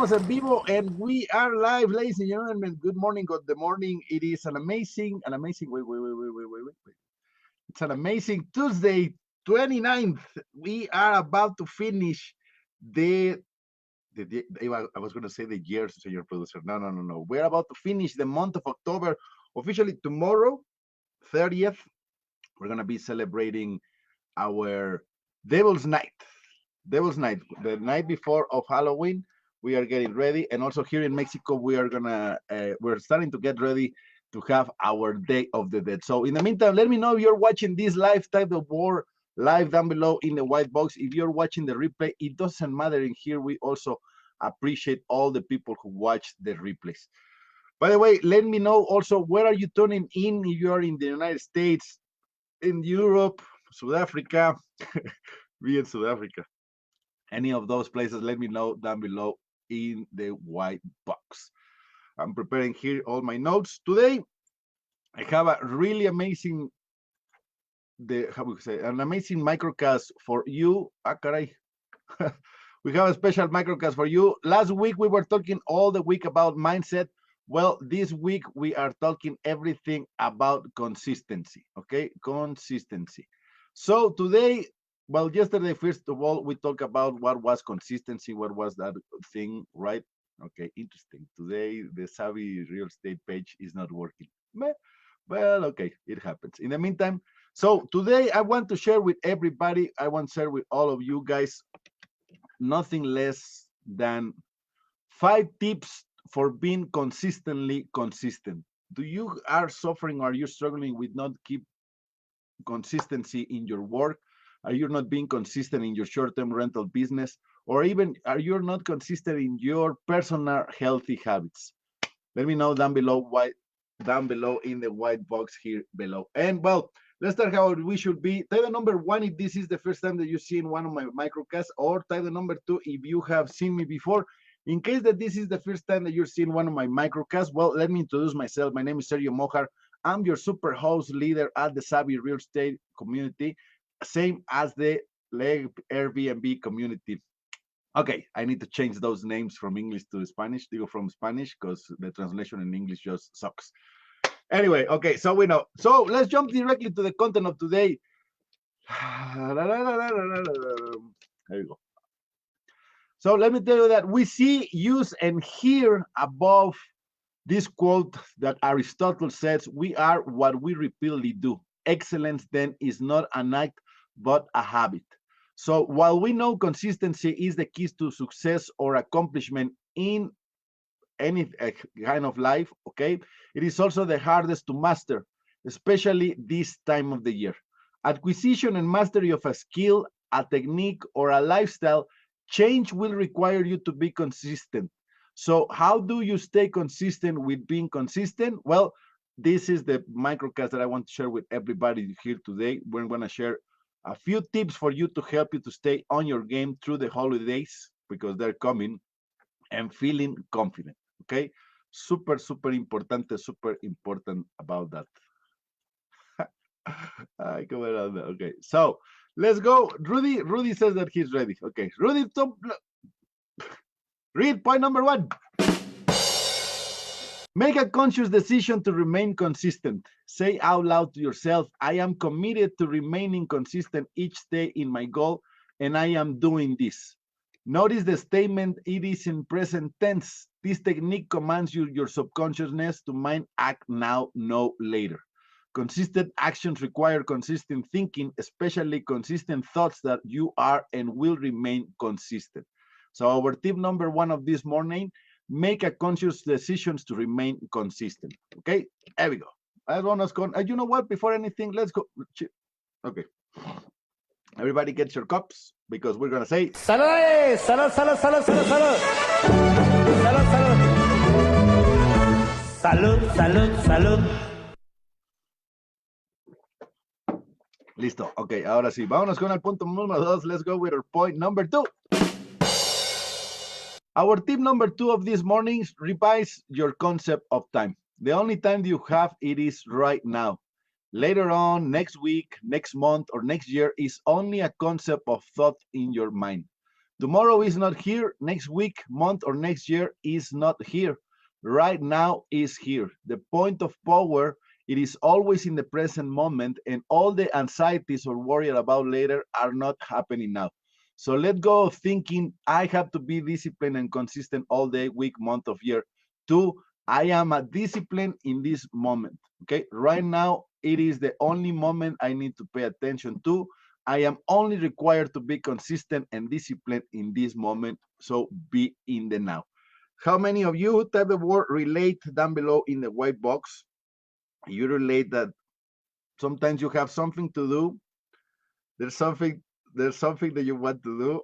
Estamos en vivo and we are live, ladies and gentlemen. Good morning, good morning. It is an amazing, wait. It's an amazing Tuesday, 29th. We are about to finish the I was going to say the year, Senor Producer. No. We're about to finish the month of October. Officially tomorrow, 30th, we're going to be celebrating our Devil's Night. Devil's Night, the night before of Halloween. We are getting ready, and also here in Mexico, we're starting to get ready to have our Day of the Dead. So in the meantime, let me know if you're watching this live type of war live down below in the white box. If you're watching the replay, it doesn't matter. In here, we also appreciate all the people who watch the replays. By the way, let me know also where are you tuning in. If you're in the United States, in Europe, South Africa, we in South Africa, any of those places, let me know down below in the white box. I'm preparing here all my notes. Today, I have a really amazing, an amazing microcast for you. We have a special microcast for you. Last week, we were talking all the week about mindset. Well, this week, we are talking everything about consistency, okay? Consistency. So today, well, yesterday, first of all, we talked about what was consistency, what was that thing, right? Okay, interesting. Today, the Savvy Real Estate page is not working. Well, okay, it happens. In the meantime, so today I want to share with everybody, I want to share with all of you guys, nothing less than 5 tips for being consistently consistent. Do you are suffering or are you struggling with not keep consistency in your work? Are you not being consistent in your short-term rental business? Or even are you not consistent in your personal healthy habits? Let me know down below in the white box here below. And well, let's start how we should be. Type the number 1 if this is the first time that you see in one of my microcasts, or type the number 2 if you have seen me before. In case that this is the first time that you're seeing one of my microcasts, well, let me introduce myself. My name is Sergio Mohar. I'm your super host leader at the Savvy Real Estate community, same as the Airbnb community. Okay, I need to change those names from English to Spanish, from Spanish, because the translation in English just sucks. Anyway, okay, so we know. So let's jump directly to the content of today. There you go. So let me tell you that we see, use, and hear above this quote that Aristotle says, we are what we repeatedly do. Excellence then is not an act, but a habit. So while we know consistency is the key to success or accomplishment in any kind of life, okay, it is also the hardest to master, especially this time of the year. Acquisition and mastery of a skill, a technique, or a lifestyle change will require you to be consistent. So how do you stay consistent with being consistent? Well, this is the microcast that I want to share with everybody here today. We're going to share a few tips for you to help you to stay on your game through the holidays, because they're coming, and feeling confident, okay? Super important about that. Okay, so let's go. Rudy says that he's ready. Okay, Rudy, read point number 1. Make a conscious decision to remain consistent. Say out loud to yourself, I am committed to remaining consistent each day in my goal, and I am doing this. Notice the statement, it is in present tense. This technique commands your subconsciousness to mind act now, no later. Consistent actions require consistent thinking, especially consistent thoughts that you are and will remain consistent. So our tip number 1 of this morning, make a conscious decisions to remain consistent. Okay, there we go. You know what? Before anything, let's go. Okay. Everybody gets your cups, because we're going to say Salud, salud, salud, salud, salud, salud. Salud, salud. Salud, salud, salud. Listo. Ok, ahora sí. Vámonos con el punto número 2. Let's go with our point number 2. Our tip number 2 of this morning is revise your concept of time. The only time you have it is right now. Later on, next week, next month, or next year is only a concept of thought in your mind. Tomorrow is not here. Next week, month, or next year is not here. Right now is here. The point of power, it is always in the present moment, and all the anxieties or worry about later are not happening now. So let go of thinking I have to be disciplined and consistent all day, week, month, of year. Two, I am a discipline in this moment. Okay, right now it is the only moment I need to pay attention to. I am only required to be consistent and disciplined in this moment. So be in the now. How many of you type the word relate down below in the white box? You relate that sometimes you have something to do. There's something that you want to do.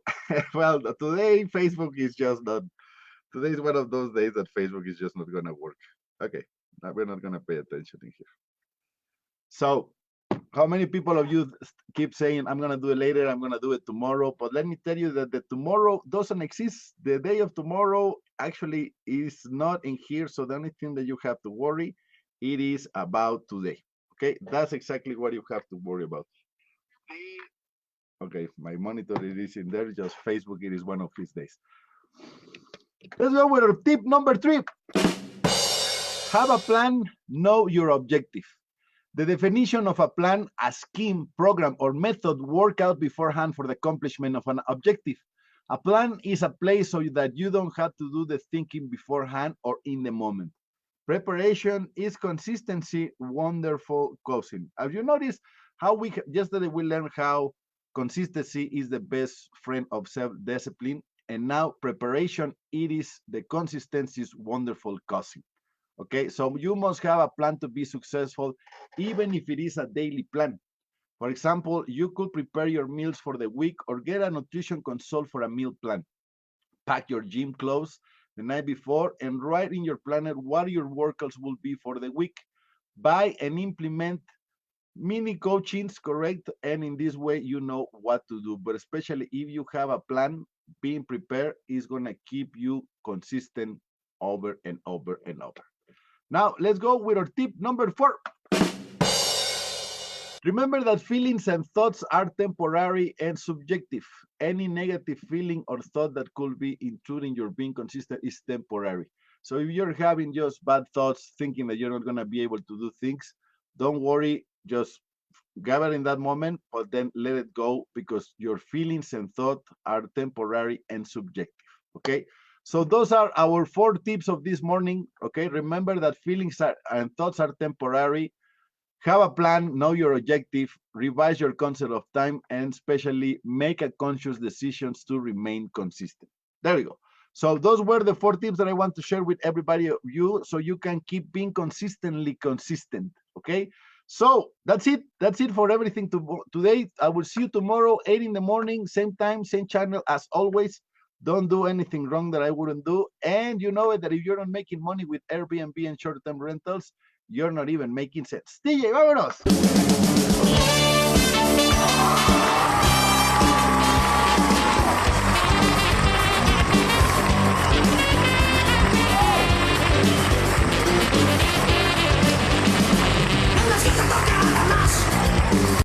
Well, today Facebook is just not. Today is one of those days that Facebook is just not gonna work. Okay, now we're not gonna pay attention in here. So how many people of you keep saying I'm gonna do it later, I'm gonna do it tomorrow? But let me tell you that the tomorrow doesn't exist. The day of tomorrow actually is not in here. So the only thing that you have to worry, it is about today. Okay, that's exactly what you have to worry about. Okay, my monitor it is in there. Just Facebook, it is one of these days. Let's go with our tip number 3. Have a plan, know your objective. The definition of a plan, a scheme, program, or method worked out beforehand for the accomplishment of an objective. A plan is a place so that you don't have to do the thinking beforehand or in the moment. Preparation is consistency, wonderful cousin. Have you noticed how yesterday we learned how consistency is the best friend of self-discipline, and now preparation, it is the consistency's wonderful cousin. Okay, so you must have a plan to be successful, even if it is a daily plan. For example, you could prepare your meals for the week or get a nutrition consult for a meal plan. Pack your gym clothes the night before and write in your planner what your workouts will be for the week. Buy and implement mini coachings, correct? And in this way, you know what to do. But especially if you have a plan, being prepared is going to keep you consistent over and over and over. Now, let's go with our tip number 4. Remember that feelings and thoughts are temporary and subjective. Any negative feeling or thought that could be intruding your being consistent is temporary. So if you're having just bad thoughts, thinking that you're not going to be able to do things, don't worry. Just gather in that moment, but then let it go, because your feelings and thought are temporary and subjective. Okay. So those are our 4 tips of this morning. Okay. Remember that feelings and thoughts are temporary. Have a plan, know your objective, revise your concept of time, and especially make a conscious decisions to remain consistent. There we go. So those were the 4 tips that I want to share with everybody of you, so you can keep being consistently consistent. Okay. So that's it. That's it for everything today. I will see you tomorrow, 8 in the morning, same time, same channel as always. Don't do anything wrong that I wouldn't do. And you know it, that if you're not making money with Airbnb and short-term rentals, you're not even making sense. DJ, vámonos.